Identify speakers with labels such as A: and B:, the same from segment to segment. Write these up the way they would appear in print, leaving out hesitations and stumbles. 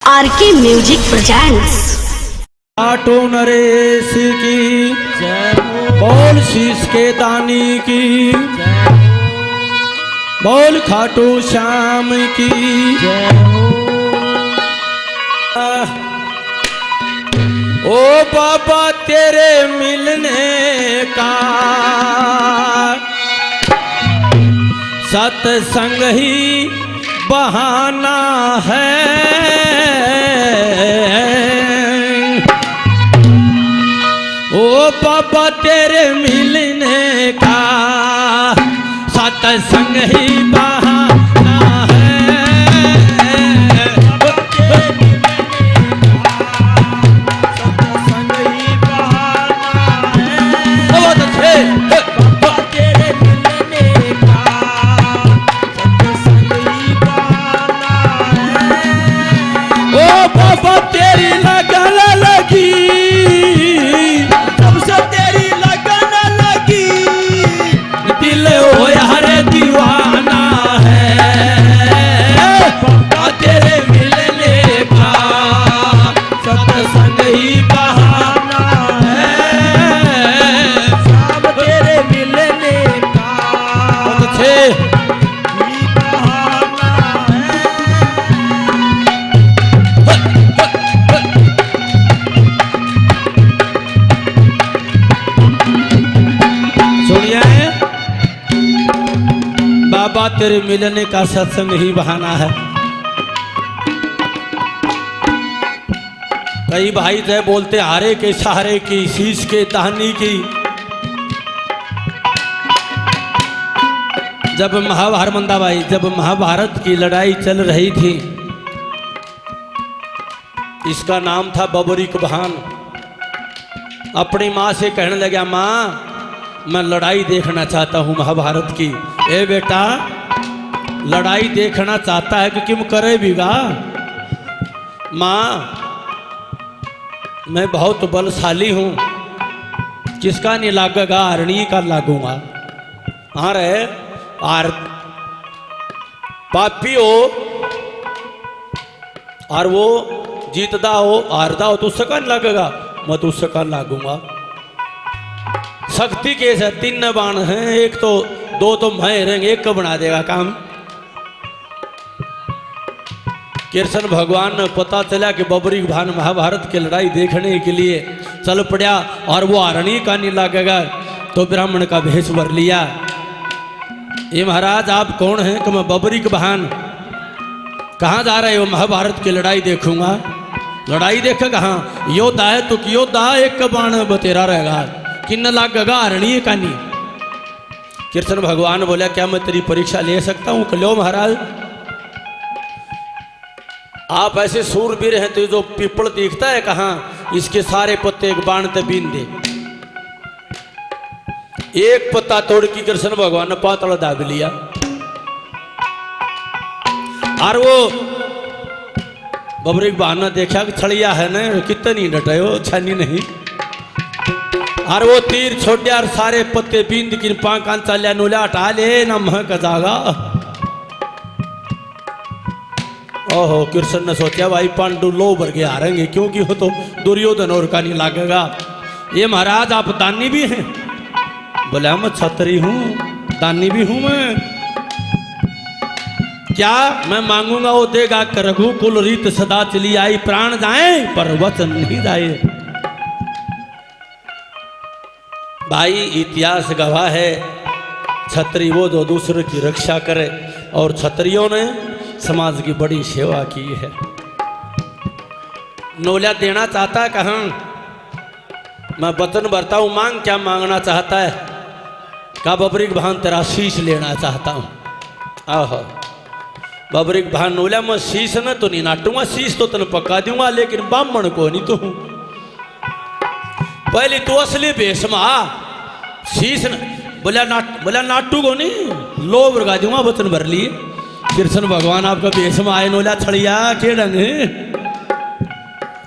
A: RK music presents.
B: Auto Naresh की बोल, शीश के दानी की बोल, खाटू श्याम की ओ बाबा तेरे मिलने का सत्संग ही बहाना है। ओ बाबा तेरे मिलने का सत्संग ही बहाना है। सत्संग ही बहाना है। बहुत अच्छे। बाबा तेरे मिलने का सत्संग ही बहाना है। ओ बाबा तेरी लगन लगी, दीवाना है। बाबा तेरे मिलने का सत्संग ही बहाना है। सब तेरे मिलने का अच्छे ही बहाना है। सुनिए, बाबा तेरे मिलने का सत्संग ही बहाना है। कई भाई जय बोलते हारे के सहारे की, शीश के दानी की। जब हरमंदा भाई, जब महाभारत की लड़ाई चल रही थी, इसका नाम था बबरीक बहान। अपनी माँ से कहने लगा, माँ मैं लड़ाई देखना चाहता हूँ महाभारत की। ए बेटा, लड़ाई देखना चाहता है कि क्यों करे बिगा? माँ मैं बहुत बलशाली हूँ, किसका नहीं लागेगा, अरणी का लागूंगा। हाँ रे, आर पापी हो और वो जीतदा हो हारदा हो तो उसका नहीं लागेगा, मैं तो उसका लागूंगा। शक्ति केस है, 3 बाण हैं, एक तो 2 तो मैं रहेंगे, एक को बना देगा काम। कृष्ण भगवान ने पता चला कि बबरीक बहान महाभारत की लड़ाई देखने के लिए चल पड़ा और वो आरणी का नहीं लागेगा, तो ब्राह्मण का भेष भर लिया। ये महाराज आप कौन हैं? कि मैं बबरीक बहान। कहाँ जा रहे हो? महाभारत की लड़ाई देखूंगा। लड़ाई देख कहाँ? योद्धा है तो योद्धा, एक का बाण बतेरा रहेगा, किन्न लागेगा अरणी का नहीं। कृष्ण भगवान बोला, क्या मैं तेरी परीक्षा ले सकता हूं? लो महाराज, आप ऐसे सूरवीर हैं तो जो पीपल दिखता है कहाँ, इसके सारे पत्ते एक बाण से बीन दे। एक पत्ता तोड़ की कृष्ण भगवान ने पातल दाब लिया। और वो बबरीक बहान ने देखा कि छड़िया है ना, कितनी डटे हो, छानी नहीं। और वो तीर छोड़ और सारे पत्ते बींद की पाकान चालिया नूल्या हटा ले ना महक जागा। ओहो, कृष्ण ने सोचा भाई पांडु लो भर के हारेंगे, क्योंकि हो तो दुर्योधन और का नहीं लागेगा। ये महाराज आप दानी भी हैं? बोला मैं छत्री हूं, दानी भी हूं मैं। क्या मैं मांगूंगा वो देगा? कर रघुकुल रीत सदा चली आई, प्राण जाए पर वचन नहीं जाए। भाई इतिहास गवाह है, छत्री वो जो दूसरे की रक्षा करे, और छत्रियों ने समाज की बड़ी सेवा की है। नोलिया देना चाहता है कहाँ? मैं वचन भरता हूँ, मांग। क्या मांगना चाहता है? का बबरीक बहान तेरा शीश लेना चाहता हूँ। आहो, बबरीक बहान नोलिया, मैं शीश न तो नहीं नाटूंगा, शीश तो तेन पक्का दूंगा, लेकिन ब्राह्मण को नहीं तो हूँ। पहले तो असली भेष में आ, शीश न बोला नाटू को नहीं, लो बरगा दूंगा, वचन भर लिए। कृष्ण भगवान आपका भेष में आए। नोला छड़िया के ढंग है?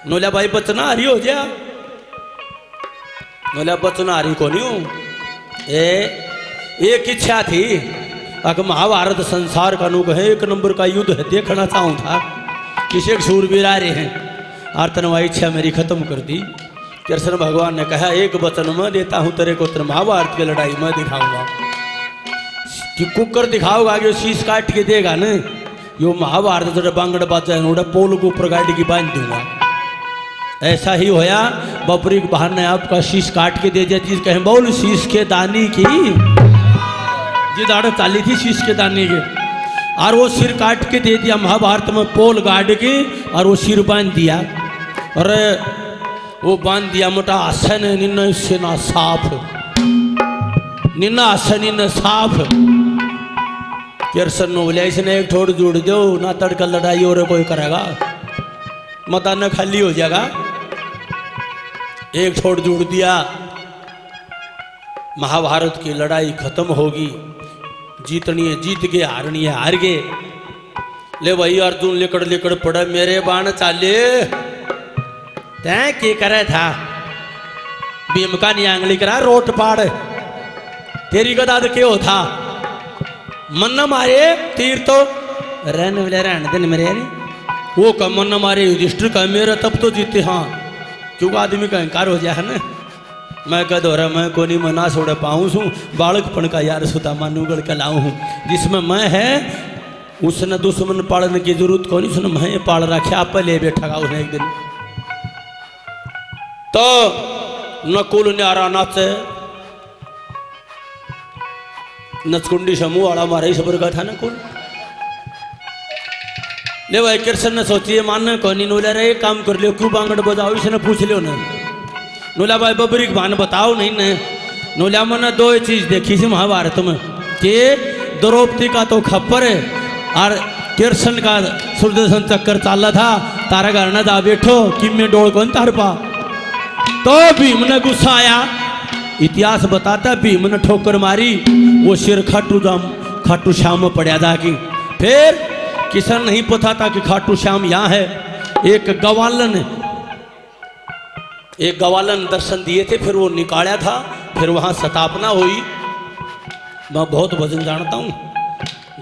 B: नोला भाई बचना हरी हो जा। नोला बचना हरी को नहीं हूं। एक इच्छा थी, महाभारत संसार का अनुग है, 1 नंबर का युद्ध है, देखना चाहूँ था। किसी शूरवीर आ रहे हैं और तनवाई इच्छा मेरी खत्म कर दी। कृष्ण भगवान ने कहा एक वचन मैं देता हूं तेरे को, तेरे महाभारत की लड़ाई मैं दिखाऊंगा कि कुकर दिखाओगा जो शीश काट के देगा न, यो महाभारत जो बांगड़ बाजा है पोल को ऊपर गाड़ी की बांध दूंगा। ऐसा ही होया, बपरी के बहार ने आपका शीश काट के दे दिया। चीज कहें बोल शीश के दानी की जी दाड़ चाली थी शीश के दाने के, और वो सिर काट के दे दिया महाभारत में पोल गाड़ के, और वो सिर बांध दिया। और वो बांध दिया मोटा आसन निन्न से ना साफ, निन्ना आसन निन्न साफ। कृष्ण ने बोलिया इसने एक ठोड़ जोड़ दो ना, तड़का लड़ाई और कोई करेगा मता न खाली हो जाएगा। एक छोड़ जोड़ दिया, महाभारत की लड़ाई खत्म होगी। जीतनी है जीत गए, हारनी है हार गए। ले भाई अर्जुन लेकड़ लेकड़ पड़ा, मेरे बाण चाले तैं के करे था, भीम का नियांगली करा रोट पाड़, तेरी गदा के हो था मन न मारे तीर तो रहने वाले रहने दिन मेरे वो कम मन न मारे युधिष्ठिर का मेरा तब तो जीते। हाँ क्योंकि आदमी का अहंकार हो जाए है ना, मैं कह दो रहा मैं को नहीं मना छोड़ पाऊँ छूँ, बालकपन का यार सुता मानूगढ़ का लाऊँ हूँ, जिसमें मैं है उसने दुश्मन पालने की जरूरत कौन, उसने मैं पाल रखा आप ले बैठा गा उसने एक दिन। तो नकुल न्यारा नाचे नचकुंडी समूह वाला हमारा ही सबर का था नकुल। ले भाई कृष्ण ने सोचिए मान कौनी नोला रे काम कर लियो, क्यों बांगड़ बजाओ इसने पूछ लियो ना। नोला भाई बबरी के भान बताओ नहीं न। नोला मैंने दो चीज देखी थी महाभारत में कि द्रौपदी का तो खप्पर है और कृष्ण का सुदर्शन चक्कर चाला था, तारा घर न जा बैठो कि मैं डोल कौन तार पा। तो भीम ने गुस्सा आया, इतिहास बताता भीम ने ठोकर मारी, वो सिर खाटू श्याम में पड़ा जाके। फिर किसान नहीं पता था कि खाटू श्याम यहाँ है। एक गवालन दर्शन दिए थे, फिर वो निकाला था, फिर वहाँ स्थापना हुई। मैं बहुत भजन जानता हूँ,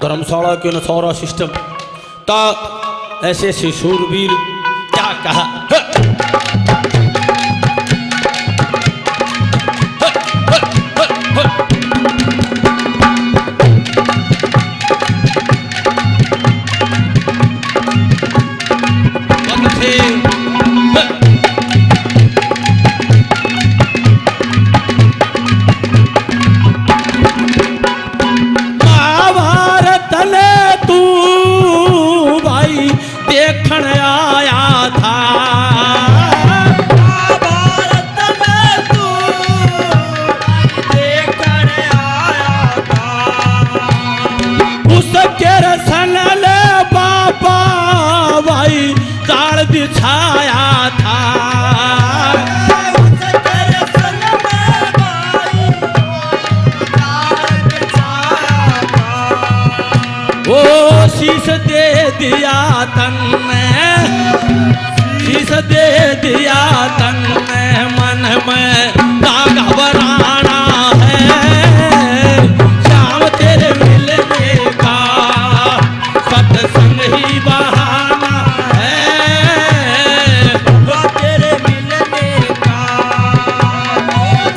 B: धर्मशाला के नसौरा सिस्टम तो ऐसे ऐसे शूरवीर क्या कहा। शीश दे दिया तन में, शीश दे दिया तन में, मन में ना घबराना है, शाम तेरे मिलने का सत्संग ही बहाना है, वो तेरे मिलने का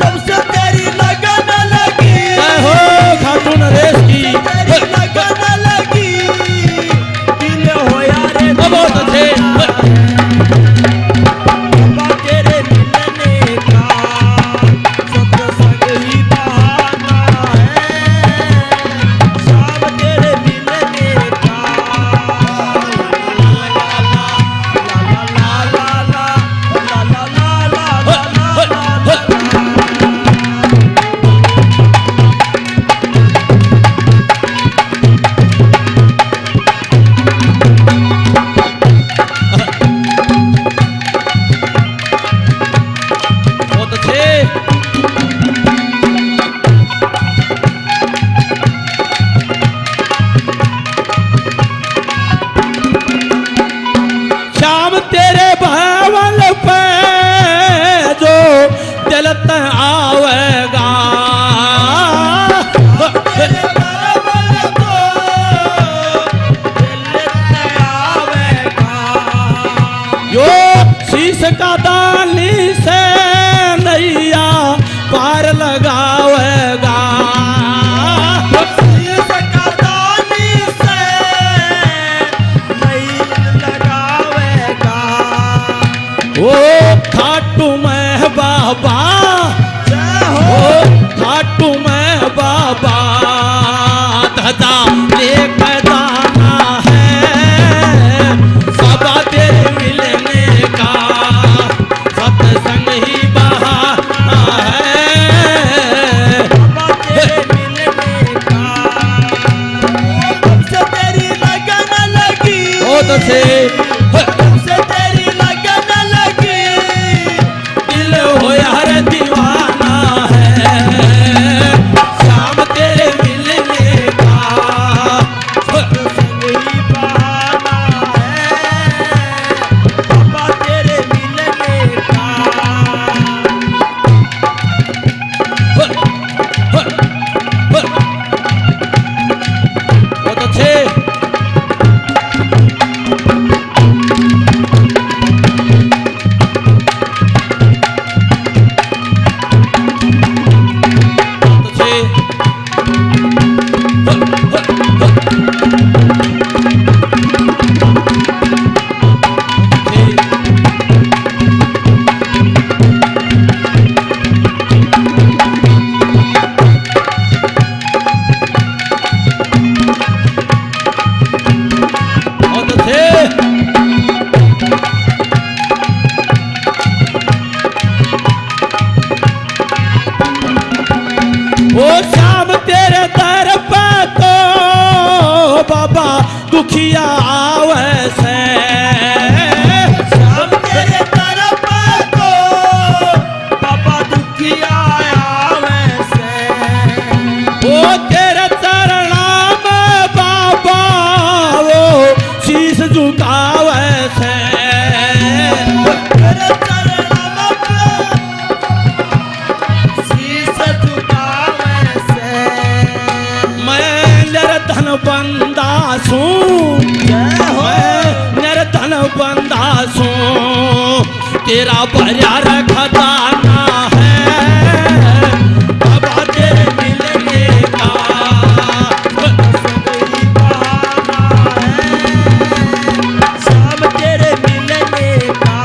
B: सबसे तेरी लगन लगी हो खाटू नरेश की बहुत अच्छे तेरे मिलने का सत्संग ही बहाना है, शाम तेरे मिलने का ला ला ला ला ला ला ला आवेगा यो शीश का दानी से नैया पार लगावेगा।
C: शीश का दानी से नैया लगावेगा।
B: ओ खाटू में बाबा,
C: जय हो।
B: ओ खाटू में बाबा धजा लेकर जाना है बाबा तेरे मिलने का, सत्संग ही बहाना है
C: बाबा तेरे मिलने का। तुमसे तेरी लगन लगी,
B: बहुत से
C: तुमसे तेरी लगन लगी।
B: दिल हो यार दीवाना है शाम तेरे मिलने का।
C: सत्संग ही बहाना है बाबा तेरे मिलने का।
B: बहुत अच्छे। बहुत अच्छे। बहुत अच्छे। ओ शाम तेरे दर पे तो बाबा दुखिया आवे से।
C: शाम तेरे तरफ को बाबा दुखिया आवे से।
B: ओ तेरे चरणा में बाबा वो शीश झुकावे से।
C: तेरे चरणों पे शीश झुकावे से।
B: मैं निर्धन बंदा सूं,
C: जय हो।
B: मैं निर्धन बंदा सूं तेरा भरा खजाना है बाबा तेरे मिलने का।
C: सगई बहाना है शाम तेरे मिलने का।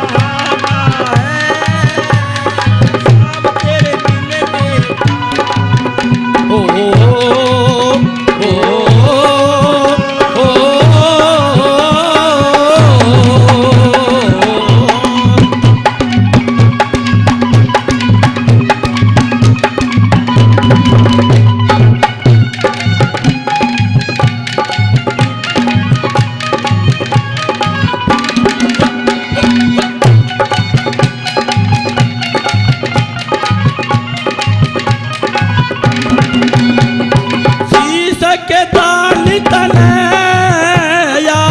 C: बहाना है शाम तेरे मिलने का।
B: ओ ओ ओ शीश के दान तने या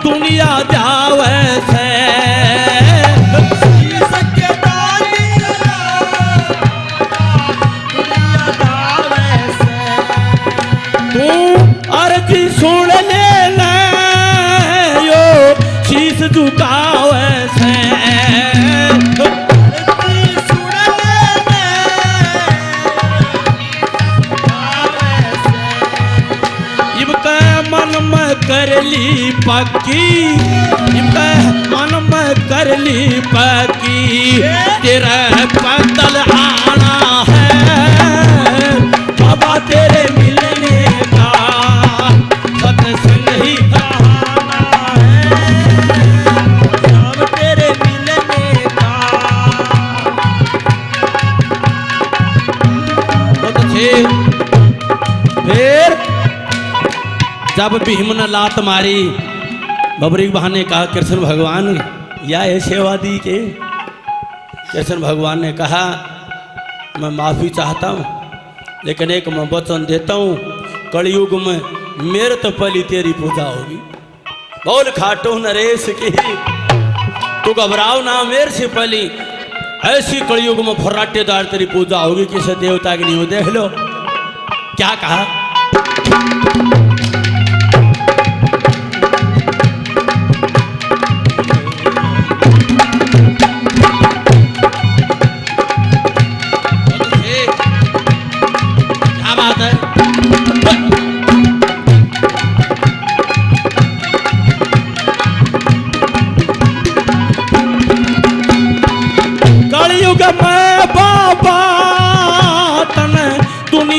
B: दुनिया जावे से।
C: शीश के दानी दुनिया दावे से।
B: तू अर्जी सुन ले ले यो शीश झुकावे से।
C: धरती सुन ले दावे से।
B: इबका मन में कर ली पक्की, इबका मन में कर ली पक्की तेरा बदल आना है बाबा तेरे मिलने का। सत्संग ही
C: बहाना है शाम तेरे मिलने का।
B: बहुत अच्छे। फिर जब भीम ने लात मारी बबरी बहन ने कहा कृष्ण भगवान या है सेवा दी के। कृष्ण भगवान ने कहा मैं माफ़ी चाहता हूँ लेकिन एक मैं वचन देता हूँ कलयुग में मेरे तो पहली तेरी पूजा होगी। बोल खाटो नरेश की तू घबराओ ना मेरे से पहली ऐसी कलयुग में फर्राटेदार तेरी पूजा होगी किसी देवता की नहीं हो। देख लो क्या कहा।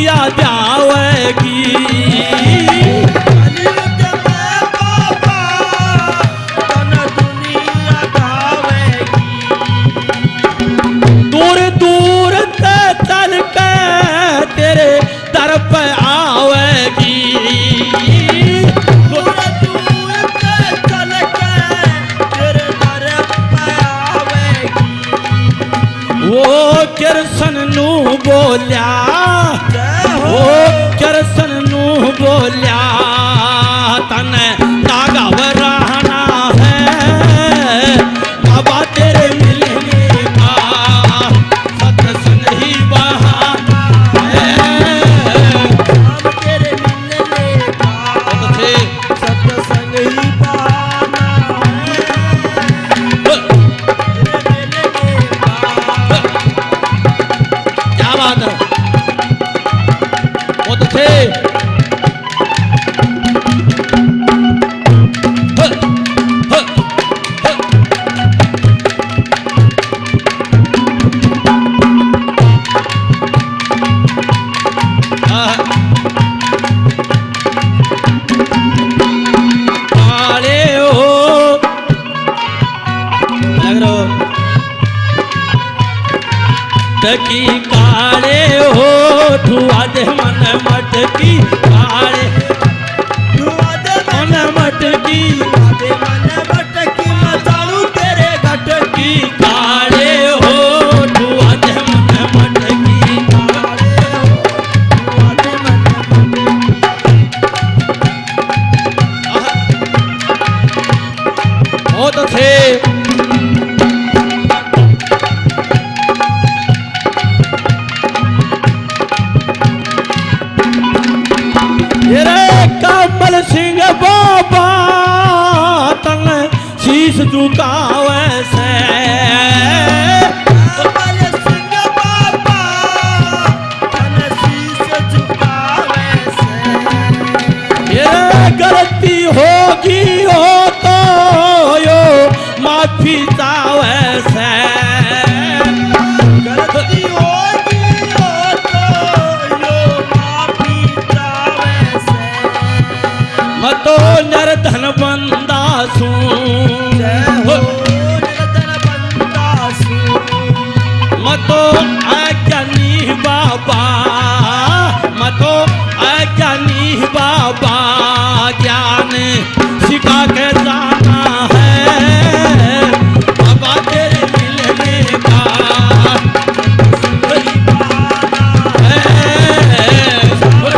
B: याद आवेगी।
C: कलयुग में बाबा तन दुनिया गावेगी।
B: दूर दूर से चल के तेरे दर पे आवेगी।
C: दूर दूर से चल के तेरे दर पे आवेगी।
B: वो कृष्ण नू बोलिया,
C: जय हो
B: वो कृष्ण नू बोलिया तन नागा रहना है बाबा तेरे मिलने का सत्संग ही बहाना है।
C: हम तेरे मिलने का
B: अच्छे।
C: सत्संग ही बहाना है। तेरे मिलने का
B: क्या बात है, बहुत अच्छे। काले हो लग रहा हो टकी काले हो धुआ दे मन मटकी काले मन मटकी की काले हो धुआ दे मन मटकी। बहुत अच्छे। रे कमल सिंह बाबा तन शीश झुकावे से। ये गलती होगी हो तो यो माफी चावे से। मतो निर्धन बंदा सू मतो अज्ञानी बाबा, मतो अज्ञानी बाबा ज्ञान सिखा के जाना है बाबा तेरे मिलने का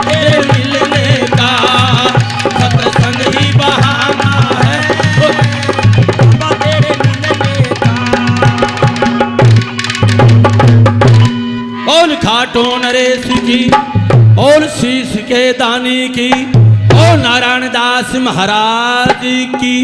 B: तेरे मिलने का सत्संग ही बहाना है। बोल खाटो नरेश की, बोल शीश के दानी की, बोल नारायण दास महाराज की।